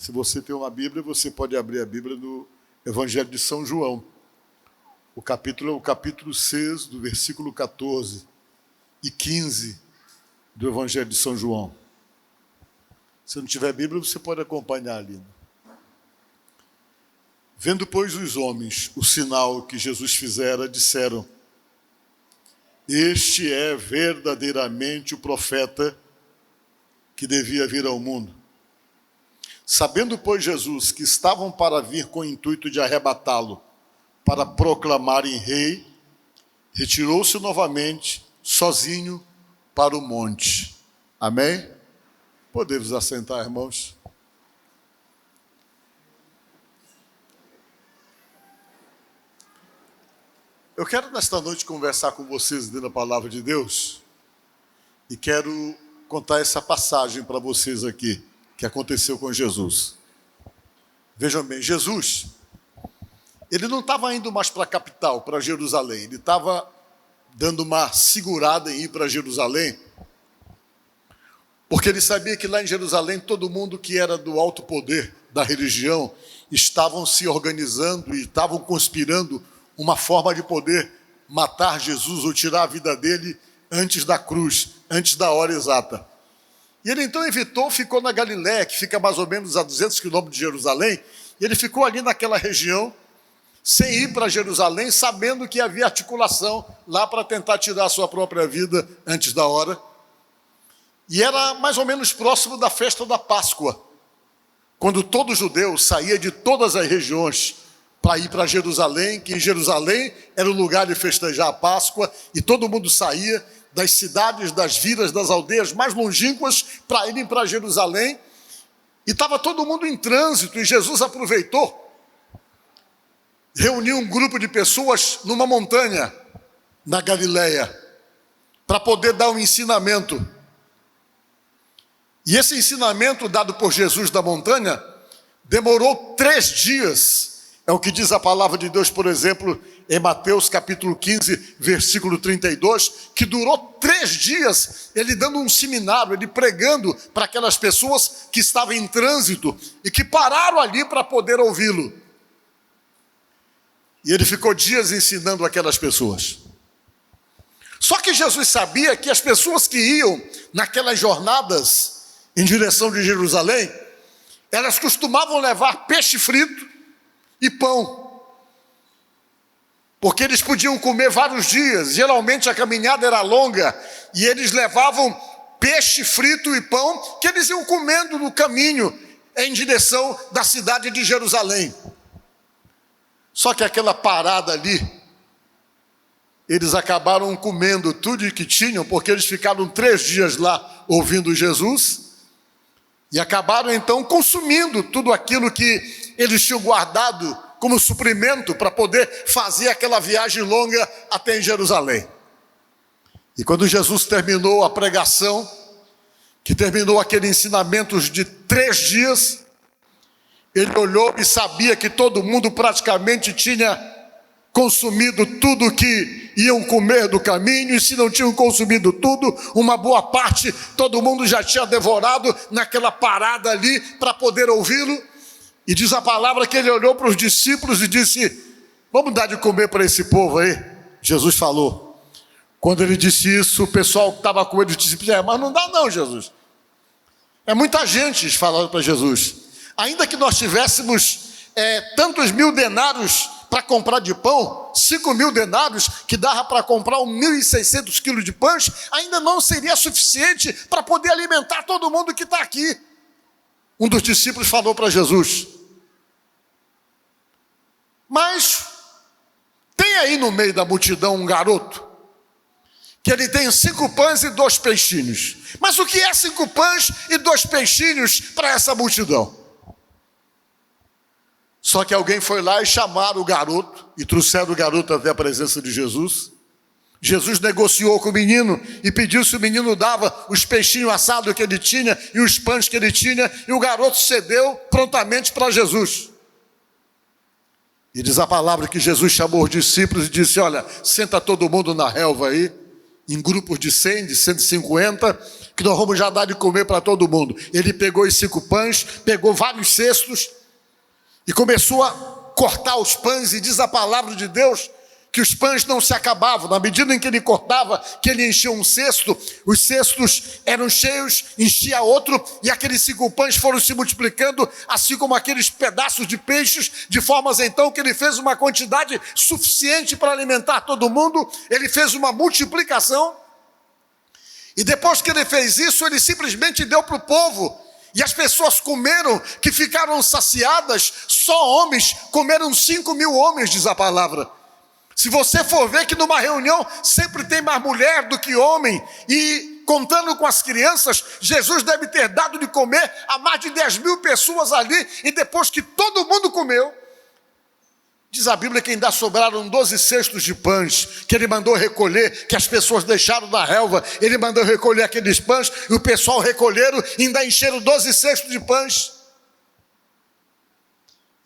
Se você tem uma Bíblia, você pode abrir a Bíblia no Evangelho de São João. O capítulo é o capítulo 6, do versículo 14 e 15 do Evangelho de São João. Se não tiver Bíblia, você pode acompanhar ali. Vendo, pois, os homens o sinal que Jesus fizera, disseram: este é verdadeiramente o profeta que devia vir ao mundo. Sabendo, pois, Jesus que estavam para vir com o intuito de arrebatá-lo, para proclamarem rei, retirou-se novamente, sozinho, para o monte. Amém? Podemos assentar, irmãos. Eu quero nesta noite conversar com vocês dentro da palavra de Deus e quero contar essa passagem para vocês aqui, que aconteceu com Jesus. Vejam bem, Jesus, ele não estava indo mais para a capital, para Jerusalém, ele estava dando uma segurada em ir para Jerusalém, porque ele sabia que lá em Jerusalém todo mundo que era do alto poder da religião estavam se organizando e estavam conspirando uma forma de poder matar Jesus ou tirar a vida dele antes da cruz, antes da hora exata. E ele então evitou, ficou na Galiléia, que fica mais ou menos a 200 quilômetros de Jerusalém, e ele ficou ali naquela região, sem ir para Jerusalém, sabendo que havia articulação lá para tentar tirar a sua própria vida antes da hora. E era mais ou menos próximo da festa da Páscoa, quando todo judeu saía de todas as regiões para ir para Jerusalém, que em Jerusalém era o lugar de festejar a Páscoa, e todo mundo saía das cidades, das vilas, das aldeias mais longínquas para irem para Jerusalém, e estava todo mundo em trânsito, e Jesus aproveitou, reuniu um grupo de pessoas numa montanha, na Galiléia, para poder dar um ensinamento. E esse ensinamento dado por Jesus da montanha demorou 3 dias. É o que diz a palavra de Deus, por exemplo, em Mateus capítulo 15, versículo 32, que durou 3 dias, ele dando um seminário, ele pregando para aquelas pessoas que estavam em trânsito e que pararam ali para poder ouvi-lo. E ele ficou dias ensinando aquelas pessoas. Só que Jesus sabia que as pessoas que iam naquelas jornadas em direção de Jerusalém, elas costumavam levar peixe frito e pão, porque eles podiam comer vários dias, geralmente a caminhada era longa, e eles levavam peixe frito e pão, que eles iam comendo no caminho, em direção da cidade de Jerusalém. Só que aquela parada ali, eles acabaram comendo tudo o que tinham, porque eles ficaram 3 dias lá ouvindo Jesus, e acabaram então consumindo tudo aquilo que eles tinham guardado como suprimento para poder fazer aquela viagem longa até em Jerusalém. E quando Jesus terminou a pregação, que terminou aquele ensinamento de 3 dias, ele olhou e sabia que todo mundo praticamente tinha consumido tudo que iam comer do caminho, e se não tinham consumido tudo, uma boa parte, todo mundo já tinha devorado naquela parada ali para poder ouvi-lo. E diz a palavra que ele olhou para os discípulos e disse: vamos dar de comer para esse povo aí? Jesus falou. Quando ele disse isso, o pessoal que estava com ele disse: mas não dá não, Jesus. É muita gente falando para Jesus. Ainda que nós tivéssemos tantos 1000 denários para comprar de pão, 5.000 denários, que dava para comprar 1.600 quilos de pães, ainda não seria suficiente para poder alimentar todo mundo que está aqui. Um dos discípulos falou para Jesus: mas tem aí no meio da multidão um garoto, que ele tem 5 pães e 2 peixinhos. Mas o que é 5 pães e 2 peixinhos para essa multidão? Só que alguém foi lá e chamaram o garoto, e trouxeram o garoto até a presença de Jesus. Jesus negociou com o menino e pediu se o menino dava os peixinhos assados que ele tinha e os pães que ele tinha, e o garoto cedeu prontamente para Jesus. E diz a palavra que Jesus chamou os discípulos e disse: olha, senta todo mundo na relva aí, em grupos de 100, de 150, que nós vamos já dar de comer para todo mundo. Ele pegou os 5 pães, pegou vários cestos e começou a cortar os pães, e diz a palavra de Deus que os pães não se acabavam. Na medida em que ele cortava, que ele enchia um cesto, os cestos eram cheios, enchia outro, e aqueles 5 pães foram se multiplicando, assim como aqueles pedaços de peixes, de formas então que ele fez uma quantidade suficiente para alimentar todo mundo. Ele fez uma multiplicação, e depois que ele fez isso, ele simplesmente deu para o povo, e as pessoas comeram, que ficaram saciadas. Só homens, comeram 5.000 homens, diz a palavra. Se você for ver que numa reunião sempre tem mais mulher do que homem, e contando com as crianças, Jesus deve ter dado de comer a mais de 10.000 pessoas ali, e depois que todo mundo comeu, diz a Bíblia que ainda sobraram 12 cestos de pães, que ele mandou recolher, que as pessoas deixaram na relva. Ele mandou recolher aqueles pães, e o pessoal recolheram, e ainda encheram 12 cestos de pães.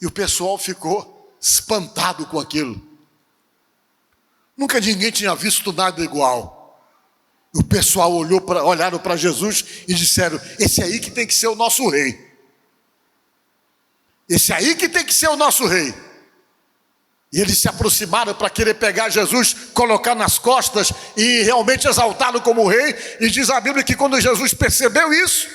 E o pessoal ficou espantado com aquilo. Nunca ninguém tinha visto nada igual. O pessoal olharam para Jesus e disseram: esse aí que tem que ser o nosso rei. Esse aí que tem que ser o nosso rei. E eles se aproximaram para querer pegar Jesus, colocar nas costas e realmente exaltá-lo como rei. E diz a Bíblia que quando Jesus percebeu isso,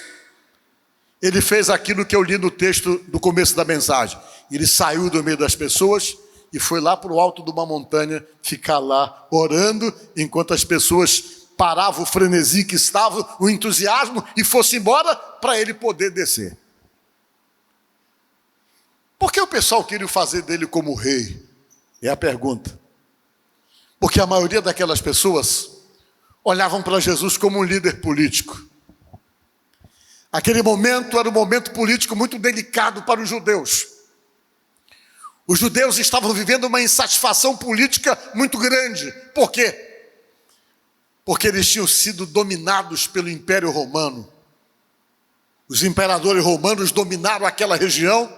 ele fez aquilo que eu li no texto do começo da mensagem. Ele saiu do meio das pessoas e foi lá para o alto de uma montanha, ficar lá orando, enquanto as pessoas paravam o frenesi que estava, o entusiasmo, e fossem embora para ele poder descer. Por que o pessoal queria fazer dele como rei? É a pergunta. Porque a maioria daquelas pessoas olhavam para Jesus como um líder político. Aquele momento era um momento político muito delicado para os judeus. Os judeus estavam vivendo uma insatisfação política muito grande. Por quê? Porque eles tinham sido dominados pelo Império Romano. Os imperadores romanos dominaram aquela região,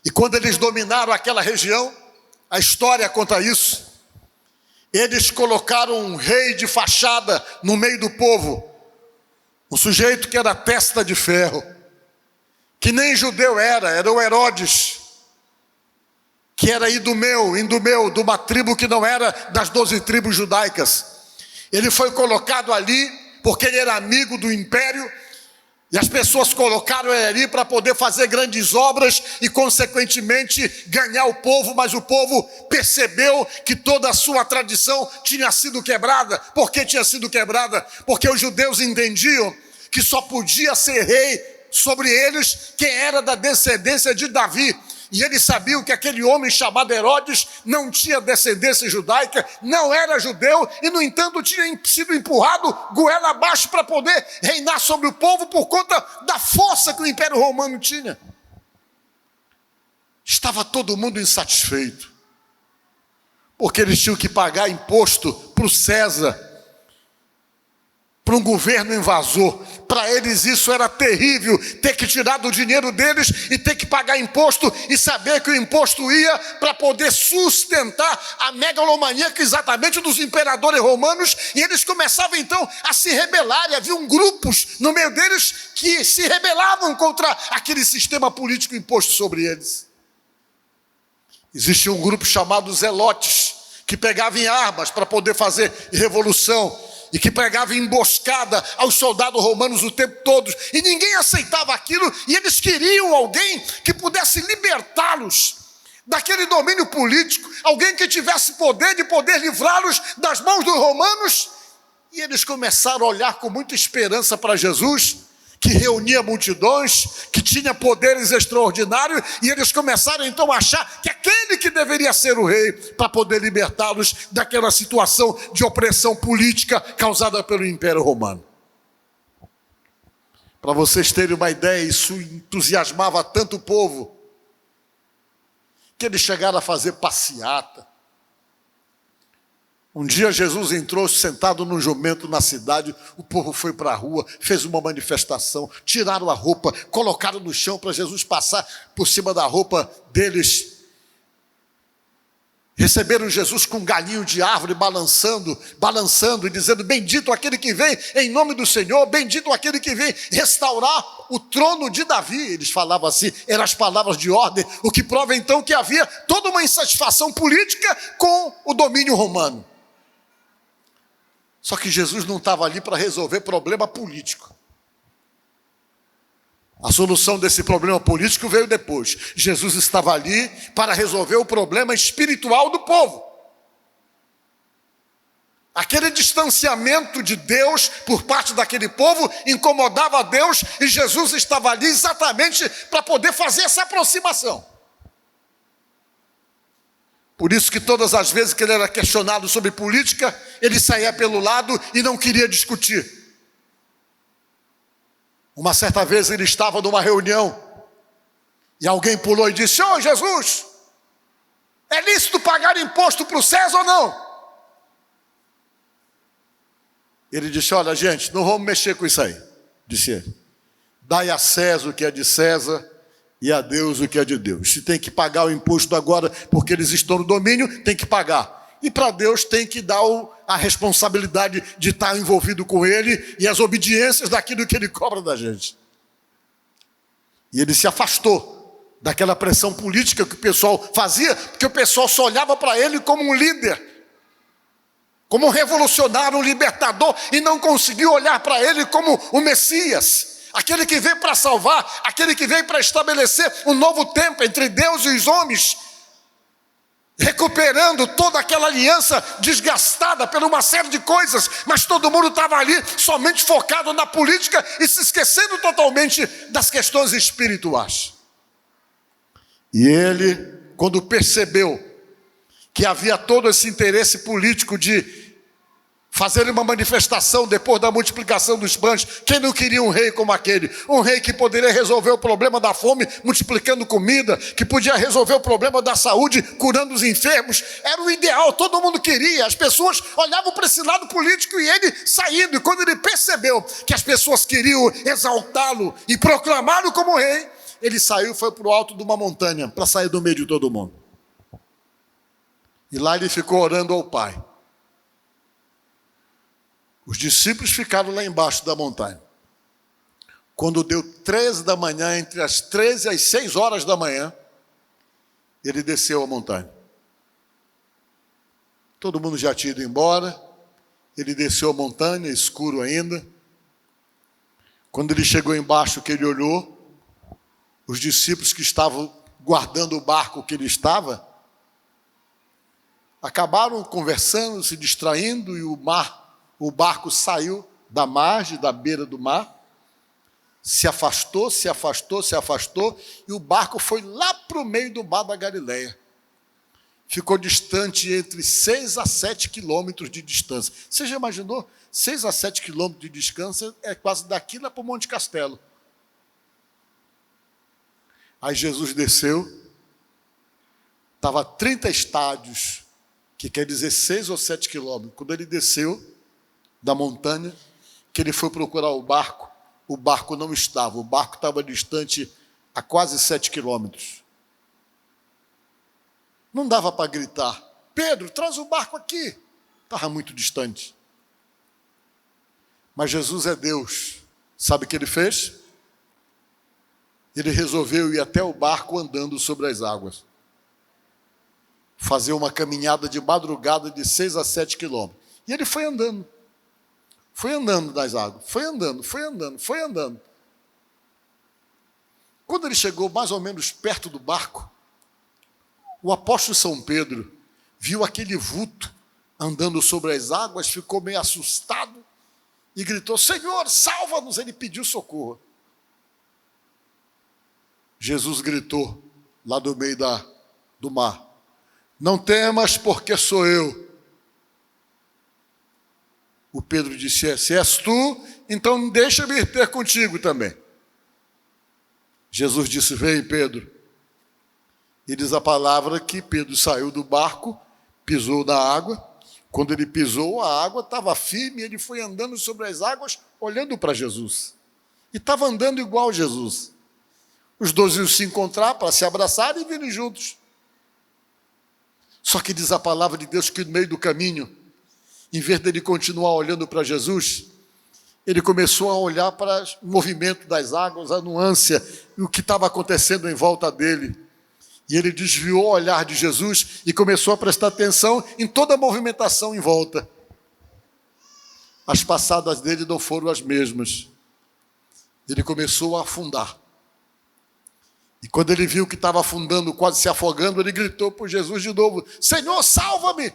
e quando eles dominaram aquela região, a história conta isso, eles colocaram um rei de fachada no meio do povo, um sujeito que era testa de ferro, que nem judeu era o Herodes, que era idumeu, de uma tribo que não era das 12 tribos judaicas. Ele foi colocado ali porque ele era amigo do império, e as pessoas colocaram ele ali para poder fazer grandes obras e consequentemente ganhar o povo, mas o povo percebeu que toda a sua tradição tinha sido quebrada. Por que tinha sido quebrada? Porque os judeus entendiam que só podia ser rei sobre eles quem era da descendência de Davi. E eles sabiam que aquele homem chamado Herodes não tinha descendência judaica, não era judeu, e no entanto tinha sido empurrado goela abaixo para poder reinar sobre o povo por conta da força que o Império Romano tinha. Estava todo mundo insatisfeito, porque eles tinham que pagar imposto para o César, para um governo invasor. Para eles isso era terrível, ter que tirar do dinheiro deles e ter que pagar imposto, e saber que o imposto ia para poder sustentar a megalomaníaca exatamente dos imperadores romanos. E eles começavam então a se rebelar, e haviam grupos no meio deles que se rebelavam contra aquele sistema político imposto sobre eles. Existia um grupo chamado Zelotes, que pegava em armas para poder fazer revolução, e que pregava emboscada aos soldados romanos o tempo todo, e ninguém aceitava aquilo, e eles queriam alguém que pudesse libertá-los daquele domínio político, alguém que tivesse poder de poder livrá-los das mãos dos romanos. E eles começaram a olhar com muita esperança para Jesus, que reunia multidões, que tinha poderes extraordinários, e eles começaram então a achar que aquele que deveria ser o rei, para poder libertá-los daquela situação de opressão política causada pelo Império Romano. Para vocês terem uma ideia, isso entusiasmava tanto o povo, que eles chegaram a fazer passeata. Um dia Jesus entrou sentado num jumento na cidade, o povo foi para a rua, fez uma manifestação, tiraram a roupa, colocaram no chão para Jesus passar por cima da roupa deles, Perceberam Jesus com um galhinho de árvore balançando e dizendo: bendito aquele que vem em nome do Senhor, bendito aquele que vem restaurar o trono de Davi. Eles falavam assim, eram as palavras de ordem, o que prova então que havia toda uma insatisfação política com o domínio romano. Só que Jesus não estava ali para resolver problema político. A solução desse problema político veio depois. Jesus estava ali para resolver o problema espiritual do povo. Aquele distanciamento de Deus por parte daquele povo incomodava a Deus, e Jesus estava ali exatamente para poder fazer essa aproximação. Por isso que todas as vezes que ele era questionado sobre política, ele saía pelo lado e não queria discutir. Uma certa vez ele estava numa reunião e alguém pulou e disse: ô Jesus, é lícito pagar imposto para o César ou não? Ele disse: olha gente, não vamos mexer com isso aí, disse ele. Dai a César o que é de César e a Deus o que é de Deus. Se tem que pagar o imposto agora porque eles estão no domínio, tem que pagar. E para Deus tem que dar a responsabilidade de estar envolvido com Ele e as obediências daquilo que Ele cobra da gente. E ele se afastou daquela pressão política que o pessoal fazia, porque o pessoal só olhava para ele como um líder, como um revolucionário, um libertador, e não conseguiu olhar para ele como o Messias, aquele que veio para salvar, aquele que veio para estabelecer um novo tempo entre Deus e os homens, recuperando toda aquela aliança desgastada por uma série de coisas, mas todo mundo estava ali somente focado na política e se esquecendo totalmente das questões espirituais. E ele, quando percebeu que havia todo esse interesse político de fazer uma manifestação depois da multiplicação dos pães, quem não queria um rei como aquele? Um rei que poderia resolver o problema da fome multiplicando comida, que podia resolver o problema da saúde curando os enfermos. Era o ideal, todo mundo queria. As pessoas olhavam para esse lado político e ele saindo. E quando ele percebeu que as pessoas queriam exaltá-lo e proclamá-lo como rei, ele saiu e foi para o alto de uma montanha para sair do meio de todo mundo. E lá ele ficou orando ao Pai. Os discípulos ficaram lá embaixo da montanha. Quando deu 13 da manhã, entre as 13 e as 6 horas da manhã, ele desceu a montanha. Todo mundo já tinha ido embora. Ele desceu a montanha, escuro ainda. Quando ele chegou embaixo, que ele olhou, os discípulos que estavam guardando o barco que ele estava, acabaram conversando, se distraindo, e o barco saiu da margem, da beira do mar, se afastou, e o barco foi lá para o meio do mar da Galileia. Ficou distante entre 6 a 7 quilômetros de distância. Você já imaginou? 6 a 7 quilômetros de distância é quase daqui lá para o Monte Castelo. Aí Jesus desceu, estava a 30 estádios, que quer dizer 6 ou 7 quilômetros. Quando ele desceu da montanha, que ele foi procurar o barco não estava. O barco estava distante a quase 7 quilômetros. Não dava para gritar: Pedro, traz o barco aqui. Estava muito distante. Mas Jesus é Deus. Sabe o que ele fez? Ele resolveu ir até o barco andando sobre as águas. Fazer uma caminhada de madrugada de 6 a 7 quilômetros. E ele foi andando. Foi andando nas águas. Foi andando. Quando ele chegou mais ou menos perto do barco, o apóstolo São Pedro viu aquele vulto andando sobre as águas, ficou meio assustado e gritou: Senhor, salva-nos! Ele pediu socorro. Jesus gritou lá do meio do mar: não temas, porque sou eu. O Pedro disse: se és tu, então deixa-me ter contigo também. Jesus disse: vem, Pedro. E diz a palavra que Pedro saiu do barco, pisou na água. Quando ele pisou, a água estava firme, e ele foi andando sobre as águas, olhando para Jesus. E estava andando igual a Jesus. Os 12 iam se encontrar para se abraçar e virem juntos. Só que diz a palavra de Deus que no meio do caminho, em vez dele continuar olhando para Jesus, ele começou a olhar para o movimento das águas, a nuance, e o que estava acontecendo em volta dele. E ele desviou o olhar de Jesus e começou a prestar atenção em toda a movimentação em volta. As passadas dele não foram as mesmas. Ele começou a afundar. E quando ele viu que estava afundando, quase se afogando, ele gritou por Jesus de novo: Senhor, salva-me!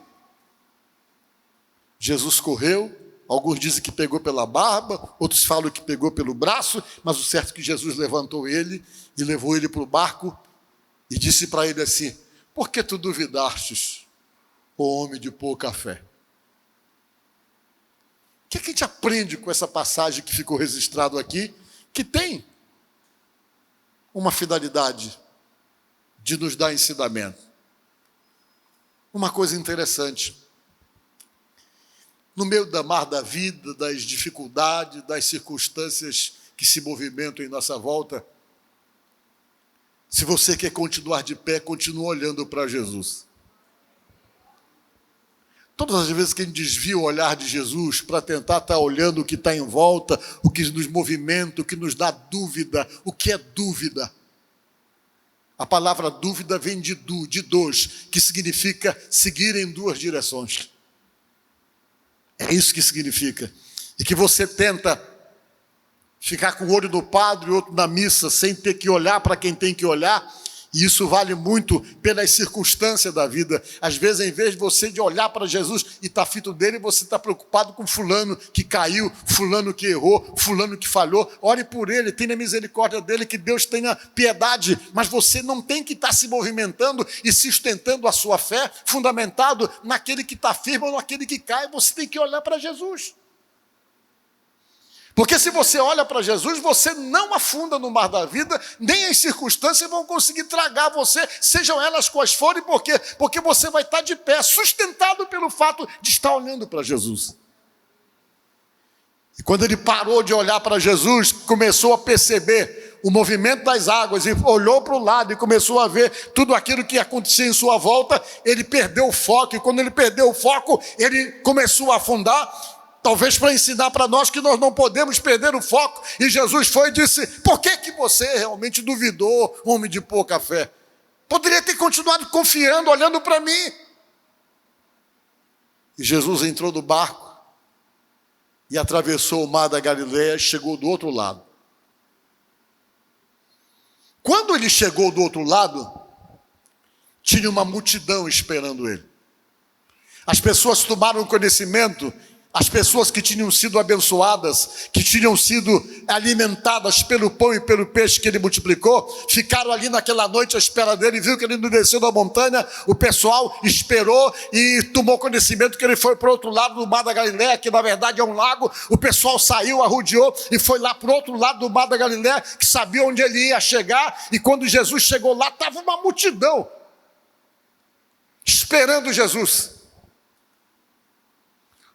Jesus correu, alguns dizem que pegou pela barba, outros falam que pegou pelo braço, mas o certo é que Jesus levantou ele e levou ele para o barco e disse para ele assim: por que tu duvidastes, ó homem de pouca fé? O que a gente aprende com essa passagem que ficou registrado aqui, que tem uma finalidade de nos dar ensinamento? Uma coisa interessante: no meio da mar da vida, das dificuldades, das circunstâncias que se movimentam em nossa volta, se você quer continuar de pé, continue olhando para Jesus. Todas as vezes que a gente desvia o olhar de Jesus para tentar estar olhando o que está em volta, o que nos movimenta, o que nos dá dúvida, o que é dúvida? A palavra dúvida vem de dos, que significa seguir em duas direções. É isso que significa. E que você tenta ficar com o olho no padre e outro na missa, sem ter que olhar para quem tem que olhar. E isso vale muito pelas circunstâncias da vida. Às vezes, em vez de você de olhar para Jesus e estar fito dele, você está preocupado com fulano que caiu, fulano que errou, fulano que falhou. Ore por ele, tenha misericórdia dele, que Deus tenha piedade. Mas você não tem que estar se movimentando e sustentando a sua fé, fundamentado naquele que está firme ou naquele que cai. Você tem que olhar para Jesus. Porque se você olha para Jesus, você não afunda no mar da vida, nem as circunstâncias vão conseguir tragar você, sejam elas quais forem, porque você vai estar de pé, sustentado pelo fato de estar olhando para Jesus. E quando ele parou de olhar para Jesus, começou a perceber o movimento das águas, e olhou para o lado e começou a ver tudo aquilo que acontecia em sua volta, ele perdeu o foco, e quando ele perdeu o foco, ele começou a afundar. Talvez para ensinar para nós que nós não podemos perder o foco. E Jesus foi e disse: por que você realmente duvidou, homem de pouca fé? Poderia ter continuado confiando, olhando para mim. E Jesus entrou no barco e atravessou o mar da Galileia e chegou do outro lado. Quando ele chegou do outro lado, tinha uma multidão esperando ele. As pessoas tomaram conhecimento. As pessoas que tinham sido abençoadas, que tinham sido alimentadas pelo pão e pelo peixe que ele multiplicou, ficaram ali naquela noite à espera dele, viu que ele não desceu da montanha, o pessoal esperou e tomou conhecimento que ele foi para o outro lado do mar da Galileia, que na verdade é um lago. O pessoal saiu, arrodeou e foi lá para o outro lado do mar da Galileia, que sabia onde ele ia chegar, e quando Jesus chegou lá, estava uma multidão esperando Jesus.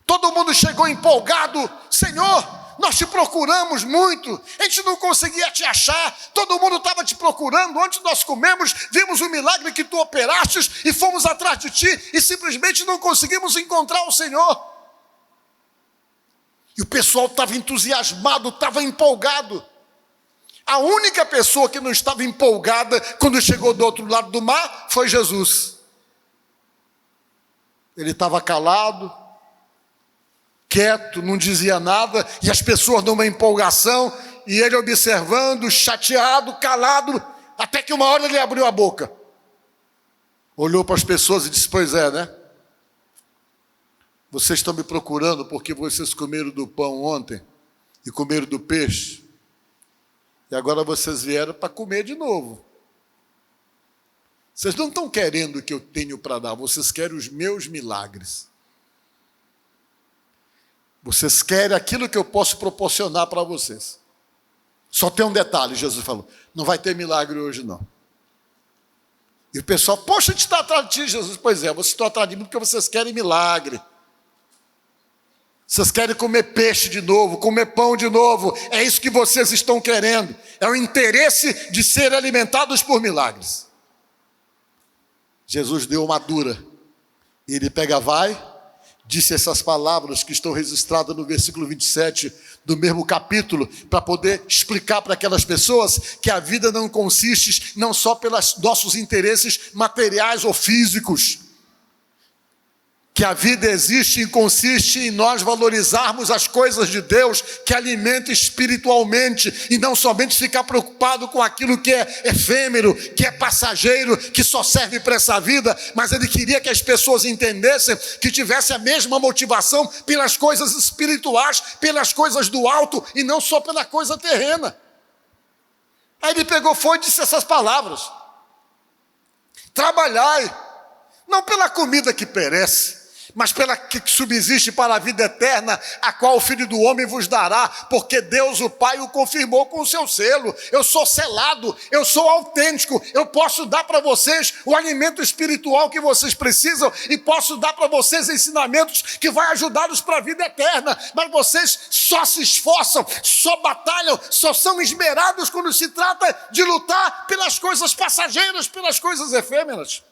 Todo mundo chegou empolgado: Senhor, nós te procuramos muito, a gente não conseguia te achar, todo mundo estava te procurando, ontem nós comemos, vimos o milagre que tu operastes e fomos atrás de ti e simplesmente não conseguimos encontrar o Senhor. E o pessoal estava entusiasmado, estava empolgado. A única pessoa que não estava empolgada quando chegou do outro lado do mar foi Jesus. Ele estava calado, quieto, não dizia nada, e as pessoas numa empolgação, e ele observando, chateado, calado, até que uma hora ele abriu a boca. Olhou para as pessoas e disse: pois é, né? Vocês estão me procurando porque vocês comeram do pão ontem e comeram do peixe, e agora vocês vieram para comer de novo. Vocês não estão querendo o que eu tenho para dar, vocês querem os meus milagres. Vocês querem aquilo que eu posso proporcionar para vocês. Só tem um detalhe, Jesus falou: não vai ter milagre hoje não. E o pessoal: poxa, a gente está atrás de ti, Jesus. Pois é, vocês estão atrás de mim porque vocês querem milagre. Vocês querem comer peixe de novo, comer pão de novo. É isso que vocês estão querendo. É o interesse de serem alimentados por milagres. Jesus deu uma dura Ele pega, vai, disse essas palavras que estão registradas no versículo 27 do mesmo capítulo, para poder explicar para aquelas pessoas que a vida não consiste não só pelos nossos interesses materiais ou físicos, que a vida existe e consiste em nós valorizarmos as coisas de Deus que alimentam espiritualmente e não somente ficar preocupado com aquilo que é efêmero, que é passageiro, que só serve para essa vida, mas ele queria que as pessoas entendessem, que tivessem a mesma motivação pelas coisas espirituais, pelas coisas do alto e não só pela coisa terrena. Aí ele pegou, foi e disse essas palavras: trabalhai, não pela comida que perece, mas pela que subsiste para a vida eterna, a qual o Filho do Homem vos dará, porque Deus o Pai o confirmou com o seu selo. Eu sou selado, eu sou autêntico, eu posso dar para vocês o alimento espiritual que vocês precisam e posso dar para vocês ensinamentos que vai ajudá-los para a vida eterna, mas vocês só se esforçam, só batalham, só são esmerados quando se trata de lutar pelas coisas passageiras, pelas coisas efêmeras.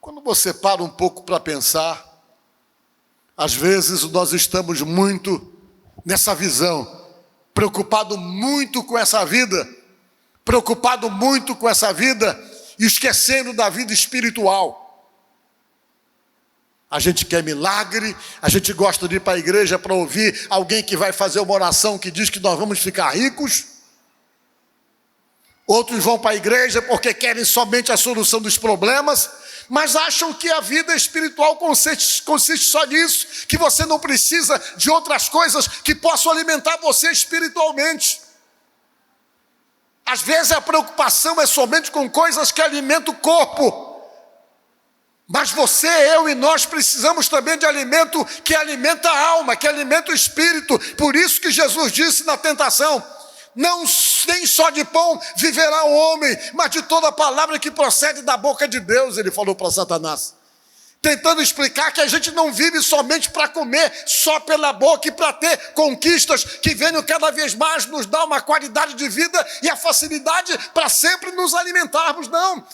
Quando você para um pouco para pensar, às vezes nós estamos muito nessa visão, preocupado muito com essa vida, e esquecendo da vida espiritual. A gente quer milagre, a gente gosta de ir para a igreja para ouvir alguém que vai fazer uma oração que diz que nós vamos ficar ricos. Outros vão para a igreja porque querem somente a solução dos problemas, mas acham que a vida espiritual consiste só nisso, que você não precisa de outras coisas que possam alimentar você espiritualmente. Às vezes a preocupação é somente com coisas que alimentam o corpo, mas você, eu e nós precisamos também de alimento que alimenta a alma, que alimenta o espírito. Por isso que Jesus disse na tentação: não nem só de pão viverá o homem, mas de toda palavra que procede da boca de Deus. Ele falou para Satanás, tentando explicar que a gente não vive somente para comer, só pela boca e para ter conquistas que venham cada vez mais nos dar uma qualidade de vida e a facilidade para sempre nos alimentarmos. Não,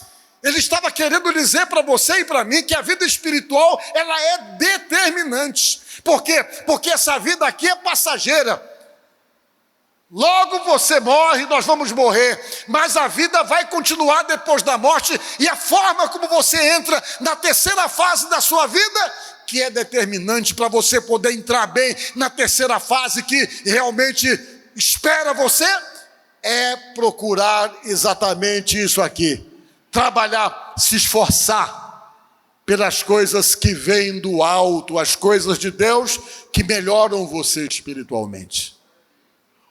ele estava querendo dizer para você e para mim que a vida espiritual, ela é determinante. Por quê? Porque essa vida aqui é passageira. Logo você morre, nós vamos morrer, mas a vida vai continuar depois da morte, e a forma como você entra na terceira fase da sua vida, que é determinante para você poder entrar bem na terceira fase que realmente espera você, é procurar exatamente isso aqui: trabalhar, se esforçar pelas coisas que vêm do alto, as coisas de Deus que melhoram você espiritualmente.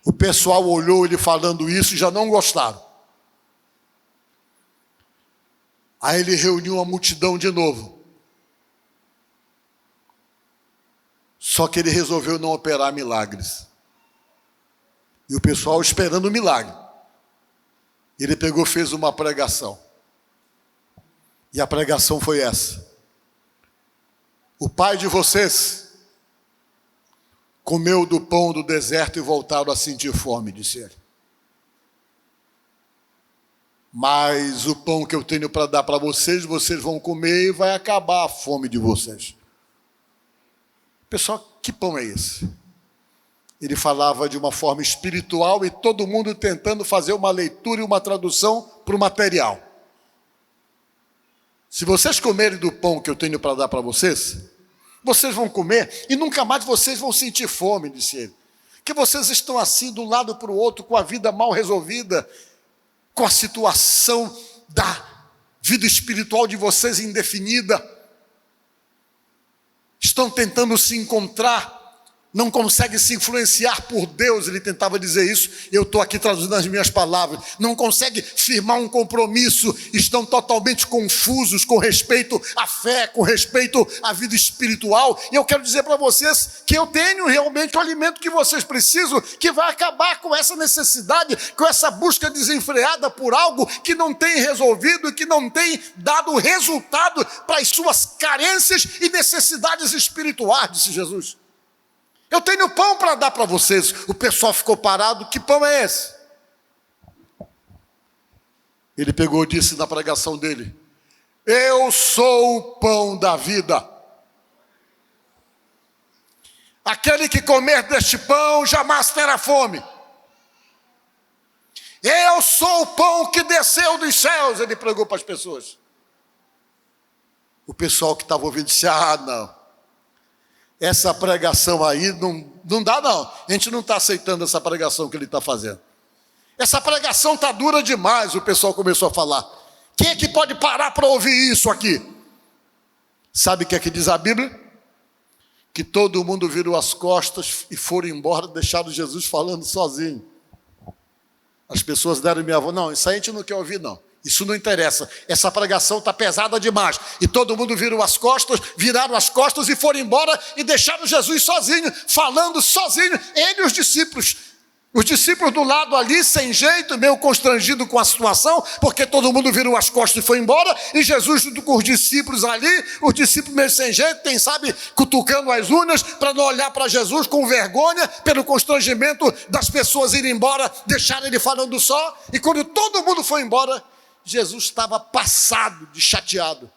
O pessoal olhou ele falando isso e já não gostaram. Aí ele reuniu a multidão de novo. Só que ele resolveu não operar milagres. E o pessoal esperando o milagre. Ele pegou, fez uma pregação. E a pregação foi essa: o pai de vocês comeu do pão do deserto e voltaram a sentir fome, disse ele. Mas o pão que eu tenho para dar para vocês, vocês vão comer e vai acabar a fome de vocês. Pessoal, que pão é esse? Ele falava de uma forma espiritual e todo mundo tentando fazer uma leitura e uma tradução para o material. Se vocês comerem do pão que eu tenho para dar para vocês, vocês vão comer e nunca mais vocês vão sentir fome, disse ele. Que vocês estão assim de um lado para o outro, com a vida mal resolvida, com a situação da vida espiritual de vocês indefinida. Estão tentando se encontrar, não conseguem se influenciar por Deus. Ele tentava dizer isso, eu estou aqui traduzindo as minhas palavras. Não conseguem firmar um compromisso, estão totalmente confusos com respeito à fé, com respeito à vida espiritual. E eu quero dizer para vocês que eu tenho realmente o alimento que vocês precisam, que vai acabar com essa necessidade, com essa busca desenfreada por algo que não tem resolvido e que não tem dado resultado para as suas carências e necessidades espirituais, disse Jesus. Eu tenho pão para dar para vocês. O pessoal ficou parado. Que pão é esse? Ele pegou e disse na pregação dele: Eu sou o pão da vida. Aquele que comer deste pão jamais terá fome. Eu sou o pão que desceu dos céus, ele pregou para as pessoas. O pessoal que estava ouvindo disse, não, essa pregação aí não dá não, a gente não está aceitando essa pregação que ele está fazendo. Essa pregação está dura demais, o pessoal começou a falar. Quem é que pode parar para ouvir isso aqui? Sabe o que é que diz a Bíblia? Que todo mundo virou as costas e foram embora, deixaram Jesus falando sozinho. As pessoas deram minha voz, não, isso aí a gente não quer ouvir não, isso não interessa, essa pregação está pesada demais. E todo mundo viraram as costas e foram embora e deixaram Jesus sozinho, falando sozinho, ele e os discípulos. Os discípulos do lado ali, sem jeito, meio constrangido com a situação, porque todo mundo virou as costas e foi embora, e Jesus junto com os discípulos ali, os discípulos meio sem jeito, quem sabe cutucando as unhas, para não olhar para Jesus com vergonha, pelo constrangimento das pessoas irem embora, deixaram ele falando só, e quando todo mundo foi embora, Jesus estava passado de chateado.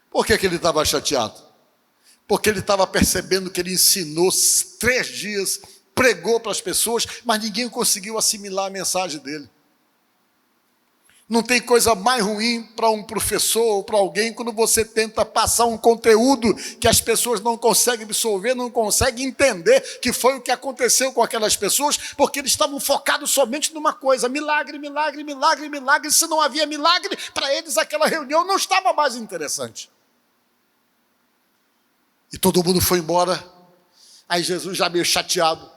Por que ele estava chateado? Porque ele estava percebendo que ele ensinou 3 dias, pregou para as pessoas, mas ninguém conseguiu assimilar a mensagem dele. Não tem coisa mais ruim para um professor ou para alguém quando você tenta passar um conteúdo que as pessoas não conseguem absorver, não conseguem entender que foi o que aconteceu com aquelas pessoas, porque eles estavam focados somente numa coisa, milagre, milagre, milagre, milagre. Se não havia milagre, para eles aquela reunião não estava mais interessante. E todo mundo foi embora. Aí Jesus, já meio chateado,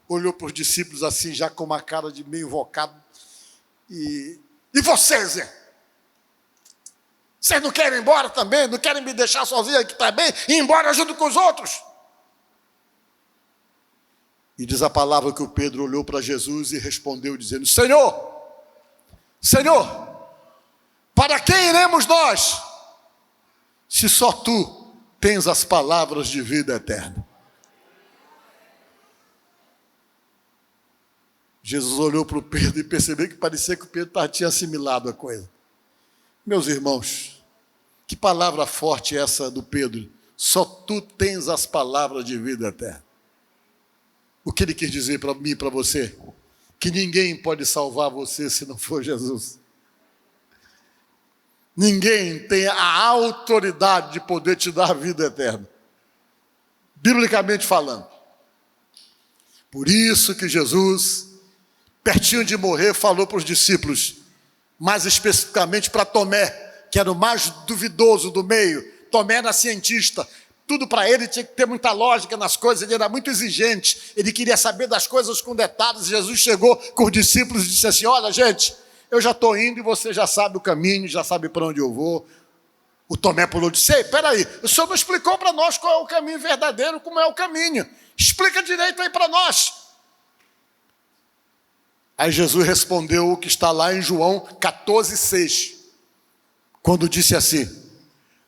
olhou para os discípulos assim, já com uma cara de meio invocado. E vocês, hein? Vocês não querem ir embora também? Não querem me deixar sozinho aqui também? Ir embora junto com os outros? E diz a palavra que o Pedro olhou para Jesus e respondeu dizendo, Senhor, para quem iremos nós? Se só tu tens as palavras de vida eterna. Jesus olhou para o Pedro e percebeu que parecia que o Pedro tinha assimilado a coisa. Meus irmãos, que palavra forte é essa do Pedro? Só tu tens as palavras de vida eterna. O que ele quis dizer para mim e para você? Que ninguém pode salvar você se não for Jesus. Ninguém tem a autoridade de poder te dar a vida eterna, biblicamente falando. Por isso que Jesus, pertinho de morrer, falou para os discípulos, mais especificamente para Tomé, que era o mais duvidoso do meio. Tomé era cientista, tudo para ele tinha que ter muita lógica nas coisas, ele era muito exigente, ele queria saber das coisas com detalhes. Jesus chegou com os discípulos e disse assim, olha gente, eu já estou indo e você já sabe o caminho, já sabe para onde eu vou. O Tomé pulou e disse, peraí, o senhor não explicou para nós qual é o caminho verdadeiro, como é o caminho. Explica direito aí para nós. Aí Jesus respondeu o que está lá em João 14,6, quando disse assim,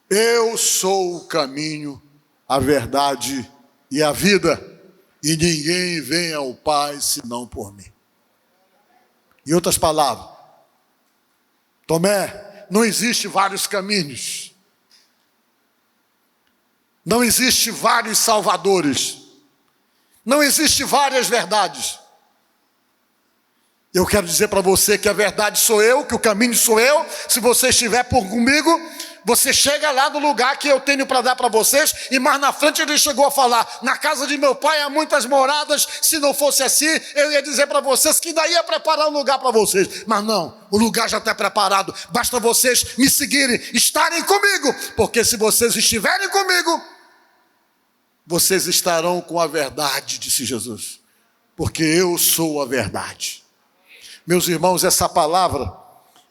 eu sou o caminho, a verdade e a vida, e ninguém vem ao Pai senão por mim. Em outras palavras, Tomé, não existe vários caminhos, não existe vários salvadores, não existe várias verdades. Eu quero dizer para você que a verdade sou eu, que o caminho sou eu. Se você estiver comigo, você chega lá no lugar que eu tenho para dar para vocês. E mais na frente ele chegou a falar, na casa de meu pai há muitas moradas. Se não fosse assim, eu ia dizer para vocês que ainda ia preparar um lugar para vocês. Mas não, o lugar já está preparado. Basta vocês me seguirem, estarem comigo. Porque se vocês estiverem comigo, vocês estarão com a verdade, disse Jesus. Porque eu sou a verdade. Meus irmãos, essa palavra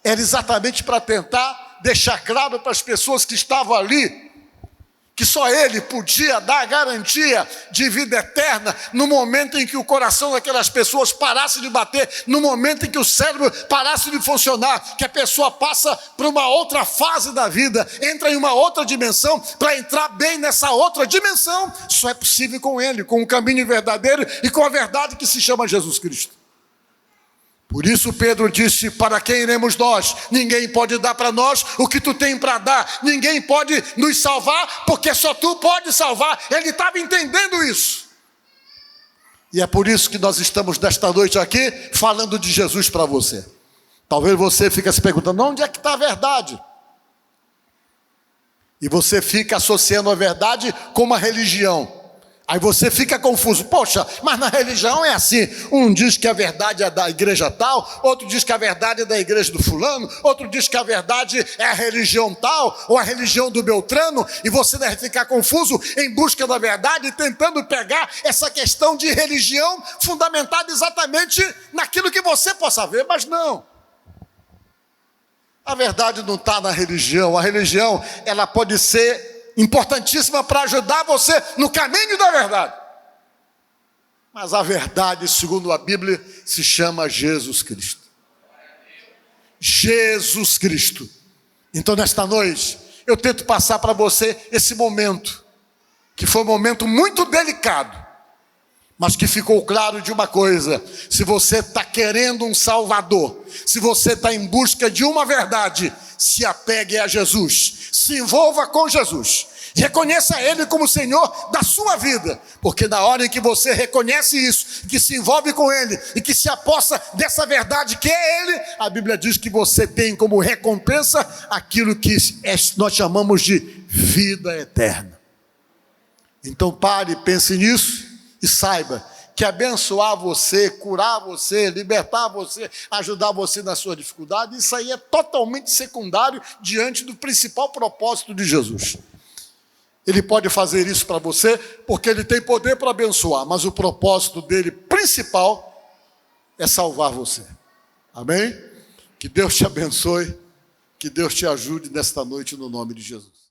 era exatamente para tentar deixar claro para as pessoas que estavam ali, que só Ele podia dar a garantia de vida eterna no momento em que o coração daquelas pessoas parasse de bater, no momento em que o cérebro parasse de funcionar, que a pessoa passa para uma outra fase da vida, entra em uma outra dimensão. Para entrar bem nessa outra dimensão, só é possível com Ele, com o caminho verdadeiro e com a verdade que se chama Jesus Cristo. Por isso Pedro disse: para quem iremos nós? Ninguém pode dar para nós o que tu tem para dar. Ninguém pode nos salvar, porque só tu pode salvar. Ele estava entendendo isso. E é por isso que nós estamos nesta noite aqui falando de Jesus para você. Talvez você fique se perguntando: onde é que está a verdade? E você fica associando a verdade com uma religião. Aí você fica confuso. Poxa, mas na religião é assim. Um diz que a verdade é da igreja tal, outro diz que a verdade é da igreja do fulano, outro diz que a verdade é a religião tal, ou a religião do Beltrano, e você deve ficar confuso em busca da verdade, tentando pegar essa questão de religião fundamentada exatamente naquilo que você possa ver, mas não. A verdade não está na religião. A religião, ela pode ser importantíssima para ajudar você no caminho da verdade. Mas a verdade, segundo a Bíblia, se chama Jesus Cristo. Jesus Cristo. Então, nesta noite, eu tento passar para você esse momento, que foi um momento muito delicado, mas que ficou claro de uma coisa: se você está querendo um Salvador, se você está em busca de uma verdade, se apegue a Jesus, se envolva com Jesus, reconheça Ele como Senhor da sua vida, porque na hora em que você reconhece isso, que se envolve com Ele e que se aposta dessa verdade que é Ele, a Bíblia diz que você tem como recompensa aquilo que nós chamamos de vida eterna. Então pare, pense nisso e saiba que abençoar você, curar você, libertar você, ajudar você na sua dificuldade, isso aí é totalmente secundário diante do principal propósito de Jesus. Ele pode fazer isso para você porque Ele tem poder para abençoar, mas o propósito dele principal é salvar você. Amém? Que Deus te abençoe, que Deus te ajude nesta noite no nome de Jesus.